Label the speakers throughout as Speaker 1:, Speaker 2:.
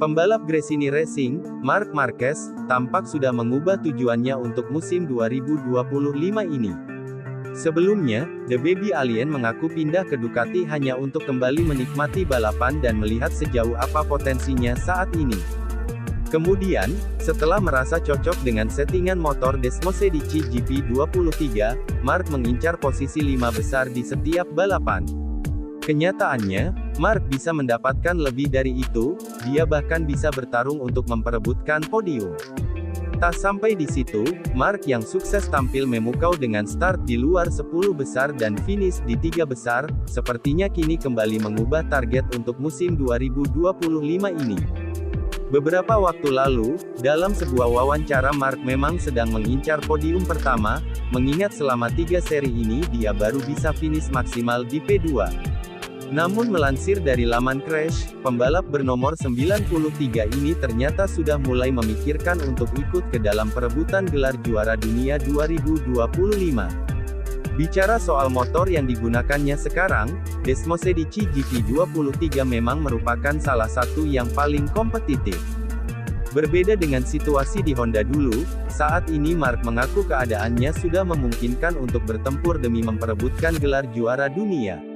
Speaker 1: Pembalap Gresini Racing, Marc Marquez, tampak sudah mengubah tujuannya untuk musim 2025 ini. Sebelumnya, The Baby Alien mengaku pindah ke Ducati hanya untuk kembali menikmati balapan dan melihat sejauh apa potensinya saat ini. Kemudian, setelah merasa cocok dengan settingan motor Desmosedici GP23, Marc mengincar posisi 5 besar di setiap balapan. Kenyataannya, Marc bisa mendapatkan lebih dari itu, dia bahkan bisa bertarung untuk memperebutkan podium. Tak sampai di situ, Marc yang sukses tampil memukau dengan start di luar 10 besar dan finish di 3 besar, sepertinya kini kembali mengubah target untuk musim 2025 ini. Beberapa waktu lalu, dalam sebuah wawancara Marc memang sedang mengincar podium pertama, mengingat selama 3 seri ini dia baru bisa finish maksimal di P2. Namun melansir dari laman Crash, pembalap bernomor 93 ini ternyata sudah mulai memikirkan untuk ikut ke dalam perebutan gelar juara dunia 2025. Bicara soal motor yang digunakannya sekarang, Desmosedici GP23 memang merupakan salah satu yang paling kompetitif. Berbeda dengan situasi di Honda dulu, saat ini Marc mengaku keadaannya sudah memungkinkan untuk bertempur demi memperebutkan gelar juara dunia.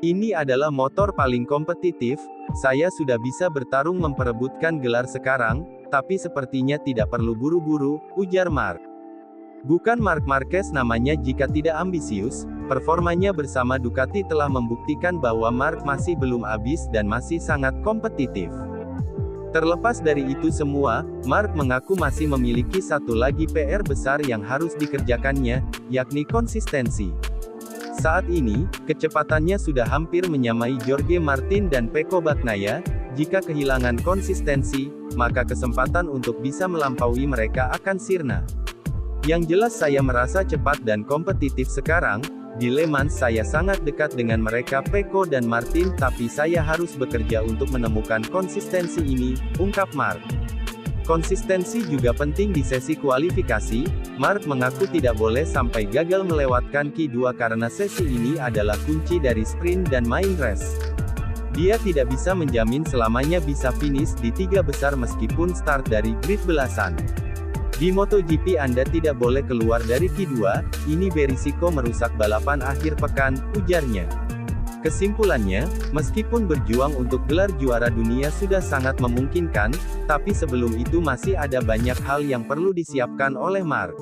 Speaker 1: Ini adalah motor paling kompetitif, saya sudah bisa bertarung memperebutkan gelar sekarang, tapi sepertinya tidak perlu buru-buru, ujar Marc. Bukan Marc Marquez namanya jika tidak ambisius, performanya bersama Ducati telah membuktikan bahwa Marc masih belum habis dan masih sangat kompetitif. Terlepas dari itu semua, Marc mengaku masih memiliki satu lagi PR besar yang harus dikerjakannya, yakni konsistensi. Saat ini, kecepatannya sudah hampir menyamai Jorge Martin dan Pecco Bagnaia. Jika kehilangan konsistensi, maka kesempatan untuk bisa melampaui mereka akan sirna. Yang jelas saya merasa cepat dan kompetitif sekarang, di Le Mans saya sangat dekat dengan mereka Pecco dan Martin tapi saya harus bekerja untuk menemukan konsistensi ini, ungkap Marc. Konsistensi juga penting di sesi kualifikasi, Marc mengaku tidak boleh sampai gagal melewatkan Q2 karena sesi ini adalah kunci dari sprint dan main race. Dia tidak bisa menjamin selamanya bisa finish di 3 besar meskipun start dari grid belasan. Di MotoGP Anda tidak boleh keluar dari Q2, ini berisiko merusak balapan akhir pekan, ujarnya. Kesimpulannya, meskipun berjuang untuk gelar juara dunia sudah sangat memungkinkan, tapi sebelum itu masih ada banyak hal yang perlu disiapkan oleh Marc.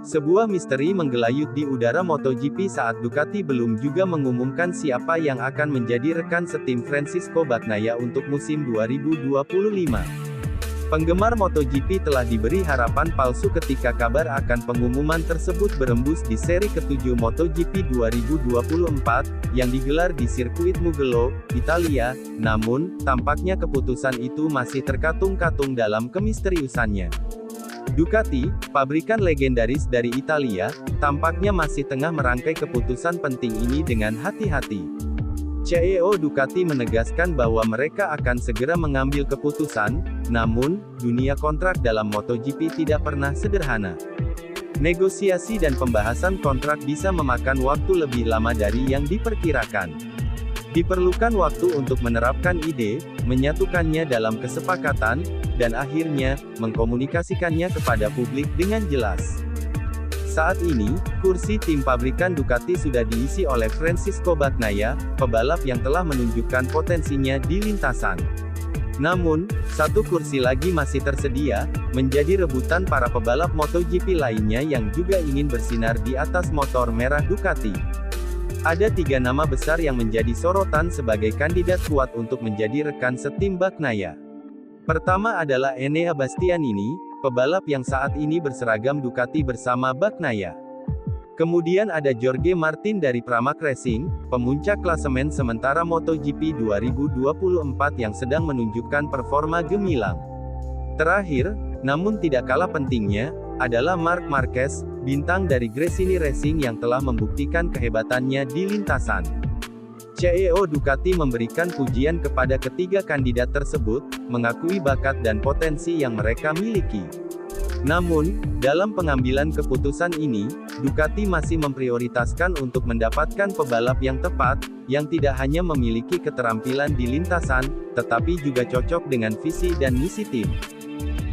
Speaker 1: Sebuah misteri menggelayut di udara MotoGP saat Ducati belum juga mengumumkan siapa yang akan menjadi rekan setim Francisco Bagnaia untuk musim 2025. Penggemar MotoGP telah diberi harapan palsu ketika kabar akan pengumuman tersebut berembus di seri ke-7 MotoGP 2024, yang digelar di sirkuit Mugello, Italia, namun, tampaknya keputusan itu masih terkatung-katung dalam kemisteriusannya. Ducati, pabrikan legendaris dari Italia, tampaknya masih tengah merangkai keputusan penting ini dengan hati-hati. CEO Ducati menegaskan bahwa mereka akan segera mengambil keputusan, namun, dunia kontrak dalam MotoGP tidak pernah sederhana. Negosiasi dan pembahasan kontrak bisa memakan waktu lebih lama dari yang diperkirakan. Diperlukan waktu untuk menerapkan ide, menyatukannya dalam kesepakatan, dan akhirnya, mengkomunikasikannya kepada publik dengan jelas. Saat ini, kursi tim pabrikan Ducati sudah diisi oleh Francisco Bagnaia, pebalap yang telah menunjukkan potensinya di lintasan. Namun, satu kursi lagi masih tersedia, menjadi rebutan para pebalap MotoGP lainnya yang juga ingin bersinar di atas motor merah Ducati. Ada 3 nama besar yang menjadi sorotan sebagai kandidat kuat untuk menjadi rekan setim Bagnaia. Pertama adalah Enea Bastianini, pebalap yang saat ini berseragam Ducati bersama Bagnaia. Kemudian ada Jorge Martin dari Pramac Racing, pemuncak klasemen sementara MotoGP 2024 yang sedang menunjukkan performa gemilang. Terakhir, namun tidak kalah pentingnya, adalah Marc Marquez, bintang dari Gresini Racing yang telah membuktikan kehebatannya di lintasan. CEO Ducati memberikan pujian kepada ketiga kandidat tersebut, mengakui bakat dan potensi yang mereka miliki. Namun, dalam pengambilan keputusan ini, Ducati masih memprioritaskan untuk mendapatkan pebalap yang tepat, yang tidak hanya memiliki keterampilan di lintasan, tetapi juga cocok dengan visi dan misi tim.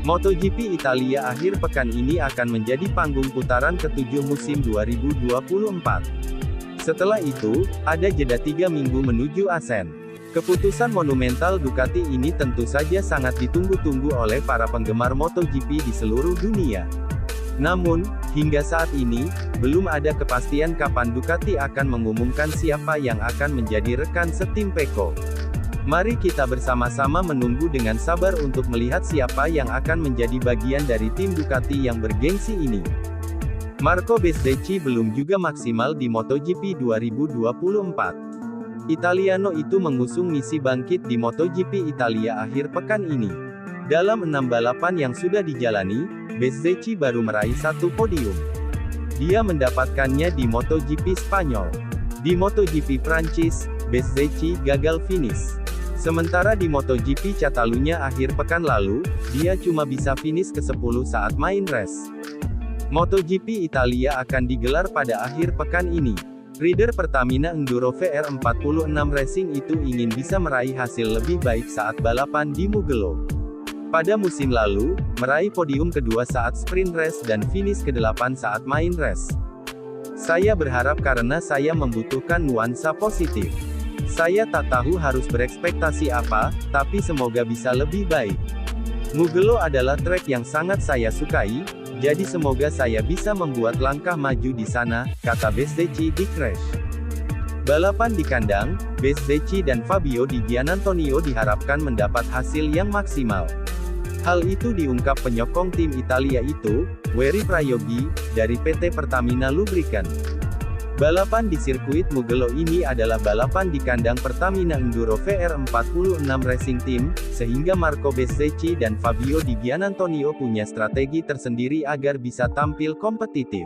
Speaker 1: MotoGP Italia akhir pekan ini akan menjadi panggung putaran ke-7 musim 2024. Setelah itu, ada jeda 3 minggu menuju Asen. Keputusan monumental Ducati ini tentu saja sangat ditunggu-tunggu oleh para penggemar MotoGP di seluruh dunia. Namun, hingga saat ini, belum ada kepastian kapan Ducati akan mengumumkan siapa yang akan menjadi rekan setim Pecco. Mari kita bersama-sama menunggu dengan sabar untuk melihat siapa yang akan menjadi bagian dari tim Ducati yang bergengsi ini. Marco Bezzecchi belum juga maksimal di MotoGP 2024. Italiano itu mengusung misi bangkit di MotoGP Italia akhir pekan ini. Dalam 6 balapan yang sudah dijalani, Bezzecchi baru meraih 1 podium. Dia mendapatkannya di MotoGP Spanyol. Di MotoGP Prancis, Bezzecchi gagal finish. Sementara di MotoGP Catalunya akhir pekan lalu, dia cuma bisa finish ke-10 saat main race. MotoGP Italia akan digelar pada akhir pekan ini. Rider Pertamina Enduro VR46 Racing itu ingin bisa meraih hasil lebih baik saat balapan di Mugello. Pada musim lalu, meraih podium kedua saat sprint race dan finish ke-8 saat main race. Saya berharap karena saya membutuhkan nuansa positif. Saya tak tahu harus berekspektasi apa, tapi semoga bisa lebih baik. Mugello adalah trek yang sangat saya sukai, jadi semoga saya bisa membuat langkah maju di sana, kata Bezzecchi di Crash. Balapan di kandang, Bezzecchi dan Fabio Di Giannantonio diharapkan mendapat hasil yang maksimal. Hal itu diungkap penyokong tim Italia itu, Weri Prayogi, dari PT Pertamina Lubricant. Balapan di sirkuit Mugello ini adalah balapan di kandang Pertamina Enduro VR46 Racing Team, sehingga Marco Bezzecchi dan Fabio Di Giannantonio punya strategi tersendiri agar bisa tampil kompetitif.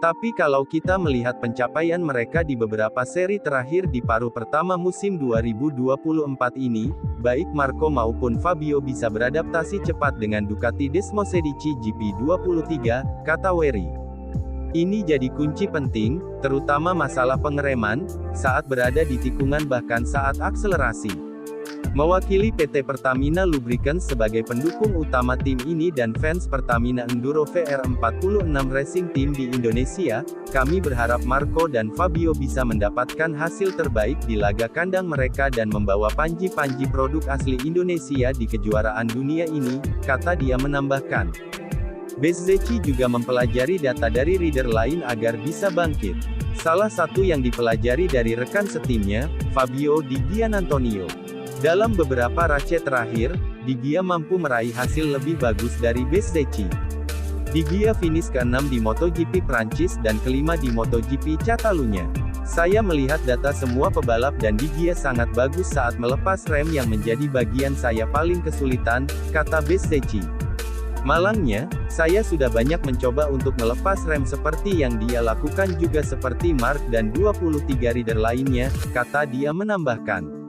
Speaker 1: Tapi kalau kita melihat pencapaian mereka di beberapa seri terakhir di paruh pertama musim 2024 ini, baik Marco maupun Fabio bisa beradaptasi cepat dengan Ducati Desmosedici GP23, kata Weri. Ini jadi kunci penting, terutama masalah pengereman, saat berada di tikungan bahkan saat akselerasi. Mewakili PT Pertamina Lubricants sebagai pendukung utama tim ini dan fans Pertamina Enduro VR46 Racing Team di Indonesia, kami berharap Marco dan Fabio bisa mendapatkan hasil terbaik di laga kandang mereka dan membawa panji-panji produk asli Indonesia di kejuaraan dunia ini, kata dia menambahkan. Bezzecchi juga mempelajari data dari rider lain agar bisa bangkit. Salah satu yang dipelajari dari rekan setimnya, Fabio Di Giannantonio. Dalam beberapa race terakhir, Di Gia mampu meraih hasil lebih bagus dari Bezzecchi. Di Gia finish ke-6 di MotoGP Prancis dan ke-5 di MotoGP Catalunya. Saya melihat data semua pebalap dan Di Gia sangat bagus saat melepas rem yang menjadi bagian saya paling kesulitan, kata Bezzecchi. Malangnya, saya sudah banyak mencoba untuk melepas rem seperti yang dia lakukan juga seperti Marc dan 23 rider lainnya, kata dia menambahkan.